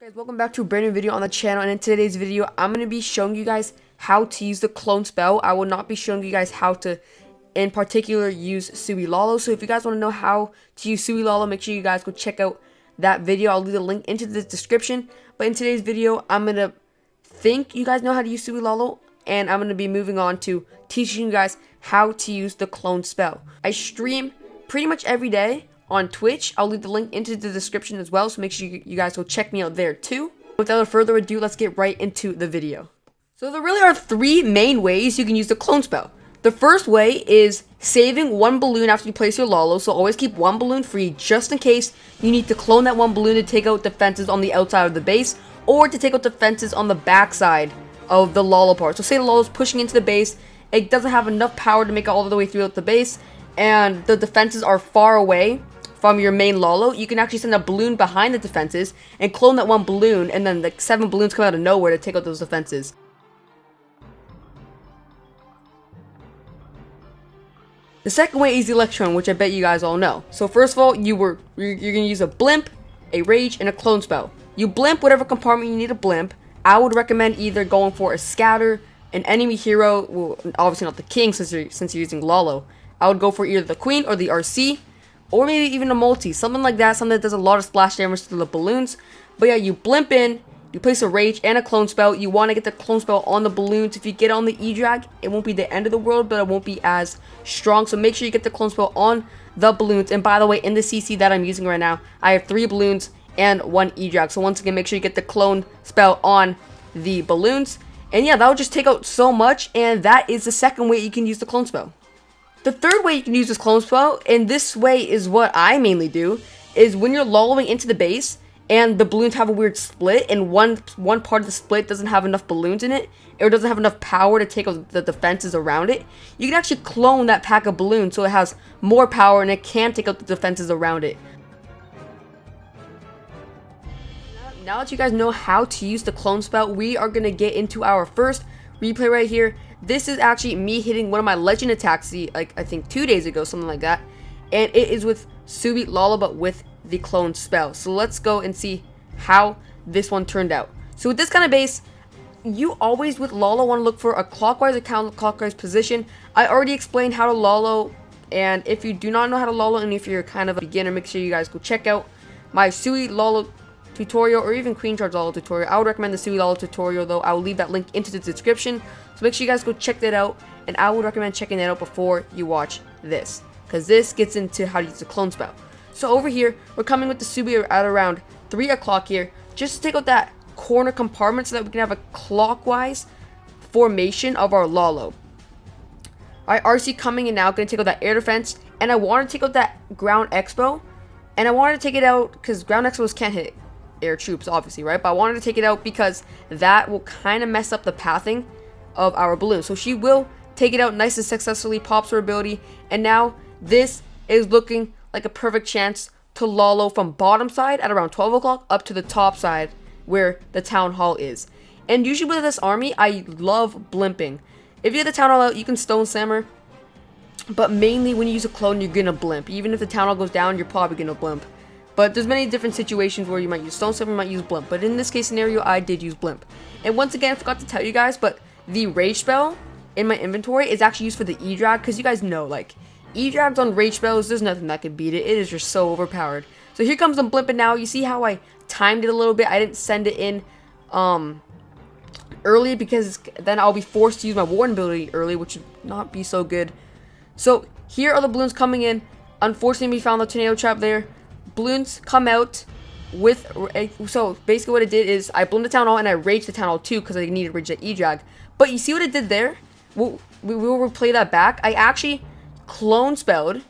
Guys, welcome back to a brand new video on the channel, and in today's video I'm going to be showing you guys how to use the clone spell. I will not be showing you guys how to in particular use Subi Lalo. So if you guys want to know how to use Subi Lalo, make sure you guys go check out that video. I'll leave the link into the description. But in today's video I'm going to think you guys know how to use Subi Lalo, and I'm going to be moving on to teaching you guys how to use the clone spell. I stream pretty much every day on Twitch. I'll leave the link into the description as well, so make sure you guys go check me out there too. Without further ado, let's get right into the video. So there really are three main ways you can use the clone spell. The first way is saving one balloon after you place your Lalo, so always keep one balloon free just in case you need to clone that one balloon to take out defenses on the outside of the base, or to take out defenses on the backside of the Lalo part. So say the Lalo's pushing into the base, it doesn't have enough power to make it all the way throughout the base, and the defenses are far away from your main Lalo. You can actually send a balloon behind the defenses and clone that one balloon, and then like 7 balloons come out of nowhere to take out those defenses. The second way is the Electron, which I bet you guys all know. So first of all, you're gonna use a blimp, a rage, and a clone spell. You blimp whatever compartment you need to blimp. I would recommend either going for a scatter, an enemy hero, well obviously not the king since you're using Lalo. I would go for either the queen or the RC, or maybe even a multi, something like that, something that does a lot of splash damage to the balloons. But yeah, you blimp in, you place a rage and a clone spell. You want to get the clone spell on the balloons. If you get on the E-drag, it won't be the end of the world, but it won't be as strong. So make sure you get the clone spell on the balloons. And by the way, in the CC that I'm using right now, I have 3 balloons and 1 E-drag. So once again, make sure you get the clone spell on the balloons. And yeah, that will just take out so much, and that is the second way you can use the clone spell. The third way you can use this clone spell, and this way is what I mainly do, is when you're lolling into the base and the balloons have a weird split, and one part of the split doesn't have enough balloons in it, or doesn't have enough power to take out the defenses around it, you can actually clone that pack of balloons so it has more power and it can take out the defenses around it. Now that you guys know how to use the clone spell, we are going to get into our first replay right here. This is actually me hitting one of my legend attacks, like I think 2 days ago, something like that. And it is with Subi Lalo, but with the clone spell. So let's go and see how this one turned out. So with this kind of base, you always with Lalo want to look for a clockwise or counterclockwise position. I already explained how to Lalo, and if you do not know how to Lalo, and if you're kind of a beginner, make sure you guys go check out my Subi Lalo tutorial, or even Queen Charge Lalo tutorial. I would recommend the Subi Lalo tutorial though. I will leave that link into the description, so make sure you guys go check that out, and I would recommend checking that out before you watch this, because this gets into how to use the clone spell. So over here, we're coming with the Subi at around 3 o'clock here, just to take out that corner compartment so that we can have a clockwise formation of our Lalo. Alright, RC coming in now, going to take out that air defense, and I want to take out that ground expo, and I wanted to take it out because ground expos can't hit air troops, obviously, right? But I wanted to take it out because that will kind of mess up the pathing of our balloon. So she will take it out nice and successfully, pops her ability, and now this is looking like a perfect chance to Lalo from bottom side at around 12 o'clock up to the top side where the town hall is. And usually with this army, I love blimping. If you have the town hall out, you can stone slam her, but mainly when you use a clone, you're gonna blimp. Even if the town hall goes down, you're probably gonna blimp. But there's many different situations where you might use stone slam, you might use blimp. But in this case scenario, I did use blimp. And once again, I forgot to tell you guys, but the rage spell in my inventory is actually used for the E-drag, because you guys know, like, E-drags on rage spells, there's nothing that can beat it. It is just so overpowered. So here comes the blimping now. You see how I timed it a little bit? I didn't send it in early, because then I'll be forced to use my warden ability early, which would not be so good. So here are the balloons coming in. Unfortunately, we found the tornado trap there. Balloons come out with, so basically what it did is I bloomed the town hall and I raged the town hall too, because I needed to rage that E-drag. But you see what it did there? We will replay that back. I actually clone spelled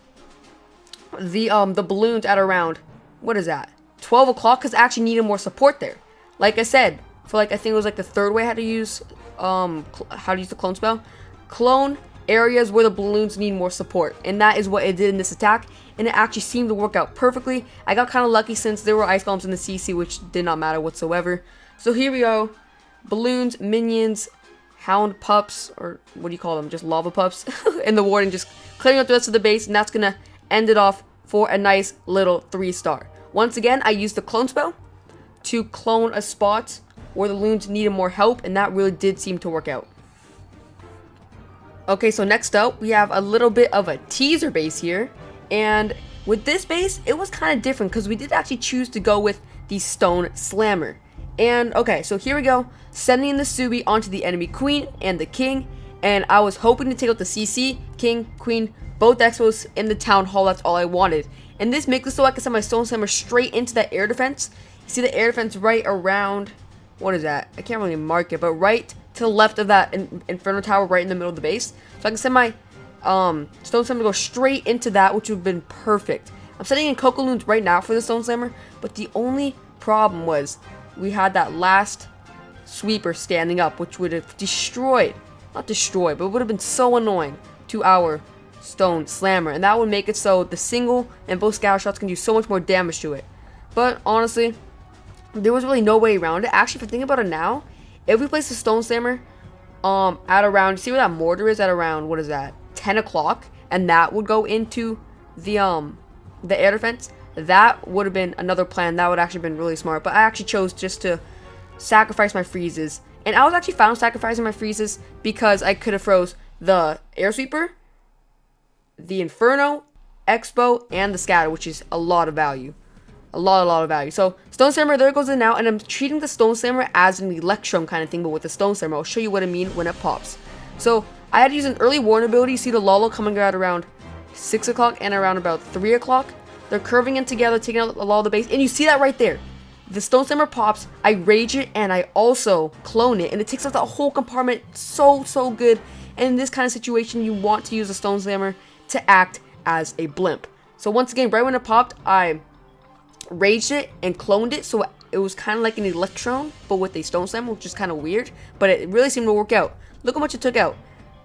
the balloons at around, what is that, 12 o'clock, because I actually needed more support there. Like I said, for like, I think it was like the third way how to use the clone spell. Clone areas where the balloons need more support, and that is what it did in this attack, and it actually seemed to work out perfectly. I got kind of lucky since there were ice bombs in the CC, which did not matter whatsoever. So here we go, balloons, minions, hound pups, or what do you call them, just lava pups, and the warden just clearing up the rest of the base, and that's gonna end it off for a nice little 3-star. Once again, I used the clone spell to clone a spot where the loons needed more help, and that really did seem to work out. Okay, so next up, we have a little bit of a teaser base here, and with this base, it was kind of different because we did actually choose to go with the Stone Slammer. And okay, so here we go, sending the Subi onto the enemy queen and the king, and I was hoping to take out the CC, king, queen, both expos in the town hall. That's all I wanted. And this makes it so I can send my Stone Slammer straight into that air defense. You see the air defense right around, what is that? I can't really mark it, but right to the left of that Inferno Tower, right in the middle of the base. So I can send my Stone Slammer to go straight into that, which would have been perfect. I'm setting in Coco Loons right now for the Stone Slammer, but the only problem was we had that last sweeper standing up, which would have destroyed, not destroyed, but it would have been so annoying to our Stone Slammer, and that would make it so the single and both scatter shots can do so much more damage to it. But honestly, there was really no way around it. Actually, if I think about it now, if we place the Stone Slammer at around, see where that mortar is at around, what is that, 10 o'clock, and that would go into the air defense, that would have been another plan. That would actually been really smart, but I actually chose just to sacrifice my freezes, and I was actually found sacrificing my freezes because I could have froze the air sweeper, the Inferno, Expo, and the scatter, which is a lot of value. A lot of value. So Stone Slammer, there it goes in now, and I'm treating the Stone Slammer as an Electrum kind of thing, but with the Stone Slammer. I'll show you what I mean when it pops. So I had to use an early warn ability. You see the Lalo coming out around 6 o'clock and around about 3 o'clock. They're curving in together, taking out a lot of the base, and you see that right there. The Stone Slammer pops, I rage it, and I also clone it, and it takes out the whole compartment. So good. And in this kind of situation, you want to use the Stone Slammer to act as a blimp. So once again, right when it popped, I raged it and cloned it, so it was kind of like an Electron, but with a Stone Slammer, which is kind of weird, but it really seemed to work out. Look how much it took out.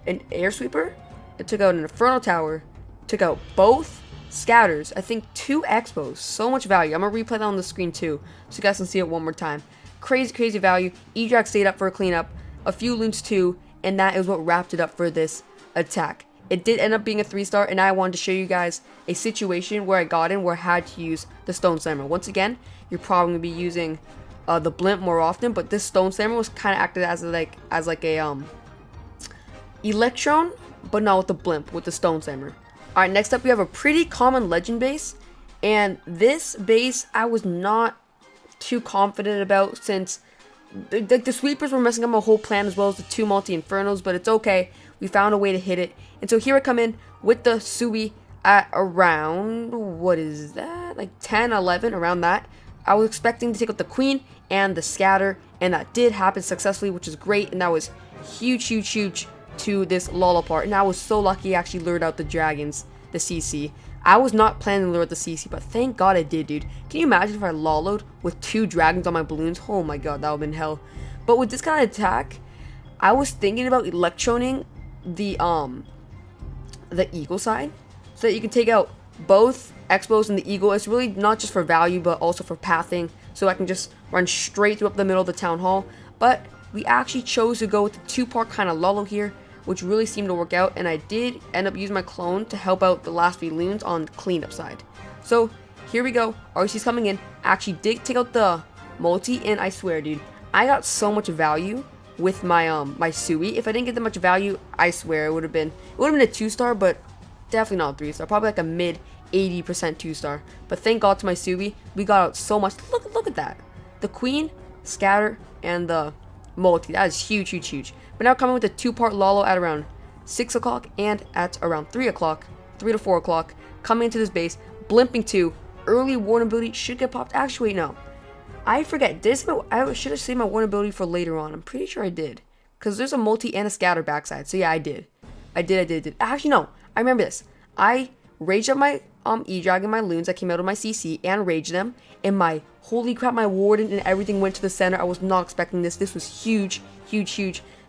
An air sweeper, it took out an Inferno Tower, took out both scatters, I think 2 expos. So much value. I'm gonna replay that on the screen too, so you guys can see it one more time. Crazy value. E-Drag stayed up for a cleanup, a few loons too, and that is what wrapped it up for this attack. It did end up being a 3-star, and I wanted to show you guys a situation where I got in where I had to use the Stone Slammer. Once again, you're probably going to be using the blimp more often, but this Stone Slammer was kind of acted as like a Electron, but not with the blimp, with the Stone Slammer. Alright, next up we have a pretty common legend base, and this base I was not too confident about since the sweepers were messing up my whole plan, as well as the 2 multi-infernos, but it's okay. We found a way to hit it. And so here I come in with the Subi at around, what is that, like 10, 11, around that. I was expecting to take out the queen and the scatter, and that did happen successfully, which is great, and that was huge to this Lalo part. And I was so lucky I actually lured out the dragons, the CC. I was not planning to lure out the CC, but thank God I did, dude. Can you imagine if I Lalo'd with 2 dragons on my balloons? Oh my god, that would have been hell. But with this kind of attack, I was thinking about electroning the eagle side, so that you can take out both expos and the eagle. It's really not just for value, but also for pathing, so I can just run straight through up the middle of the town hall. But we actually chose to go with the 2-part kind of Lalo here, which really seemed to work out, and I did end up using my clone to help out the last few loons on the cleanup side. So here we go. RC's coming in. Actually did take out the multi, and I swear, dude, I got so much value with my my Sui. If I didn't get that much value, I swear it would have been a 2-star, but definitely not a 3-star. Probably like a mid 80% 2-star. But thank God to my Sui, we got out so much. Look at that. The queen, scatter, and the multi. That is huge. But now coming with a 2-part Lalo at around 6 o'clock and at around 3 o'clock, 3 to 4 o'clock, coming into this base, blimping 2, early warn ability should get popped. Actually, wait, no. I forget. I should have saved my warn ability for later on. I'm pretty sure I did, because there's a multi and a scatter backside. So yeah, I did. Actually, no. I remember this. I raged up my E-Dragon, my loons that came out of my CC, and raged them. And my, holy crap, my warden and everything went to the center. I was not expecting this. This was huge.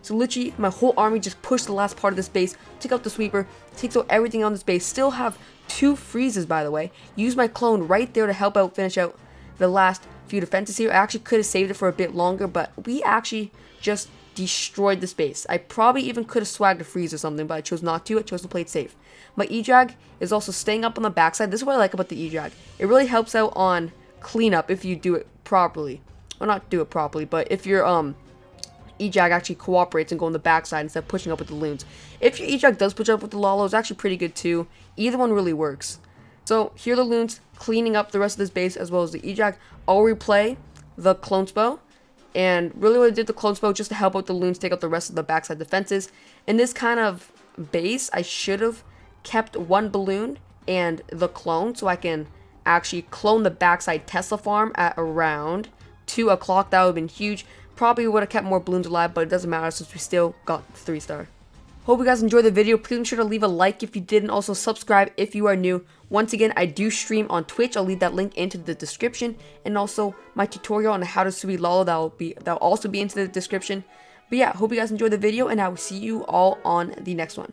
So literally, my whole army just pushed the last part of this base, took out the sweeper, takes out everything on this base. Still have 2 freezes, by the way. Use my clone right there to help out, finish out the last few defenses here. I actually could have saved it for a bit longer, but we actually just destroyed this base. I probably even could have swagged a freeze or something, but I chose not to. I chose to play it safe. My E-Drag is also staying up on the backside. This is what I like about the E-Drag. It really helps out on cleanup if you do it properly. well, not do it properly, but if your eject actually cooperates and go on the backside instead of pushing up with the loons. If your eject does push up with the Lalo, it's actually pretty good too. Either one really works. So here are the loons cleaning up the rest of this base as well as the eject. I'll replay the clone spell. And really what I did the clone spell just to help out the loons take out the rest of the backside defenses. In this kind of base, I should have kept one balloon and the clone so I can actually clone the backside Tesla farm at around 2 o'clock. That would have been huge. Probably would have kept more balloons alive, but it doesn't matter since we still got 3-star. Hope you guys enjoyed the video. Please make sure to leave a like if you did, and also subscribe if you are new. Once again, I do stream on Twitch. I'll leave that link into the description, and also my tutorial on how to Sui Lalo that'll also be into the description. But yeah, hope you guys enjoyed the video, and I will see you all on the next one.